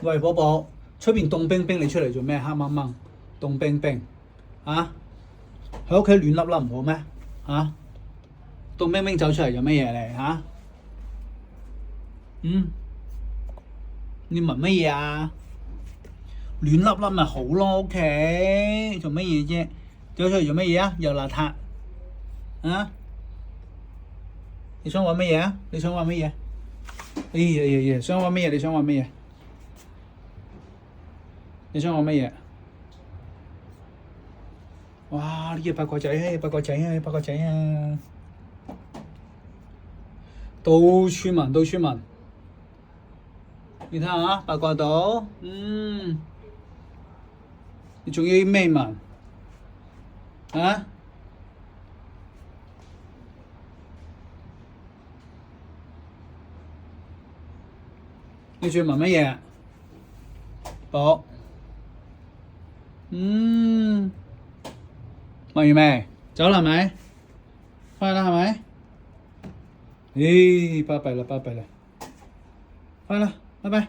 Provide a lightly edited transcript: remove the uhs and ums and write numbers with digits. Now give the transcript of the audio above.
喂，寶寶，出邊凍冰冰，你出嚟做咩？黑掹掹，凍冰冰，啊？喺屋企暖粒粒唔好咩？啊？凍冰冰走出嚟做乜嘢嚟？嚇？嗯？你聞乜嘢啊？暖粒粒咪好咯，屋企做乜嘢啫？走出嚟做乜嘢啊？又邋遢，啊？你想玩乜嘢啊？你想玩乜嘢？哎呀呀呀！想玩乜嘢？你想玩乜嘢？你想玩乜嘢？哇！呢隻八卦仔啊，八卦仔啊，八卦仔啊！到處聞，到處聞。你睇下八卦島，你仲要咩聞？啊？你仲要聞乜嘢？寶，聞完未？走啦係咪？翻去啦係咪？咦，巴閉啦巴閉啦，翻啦，拜拜。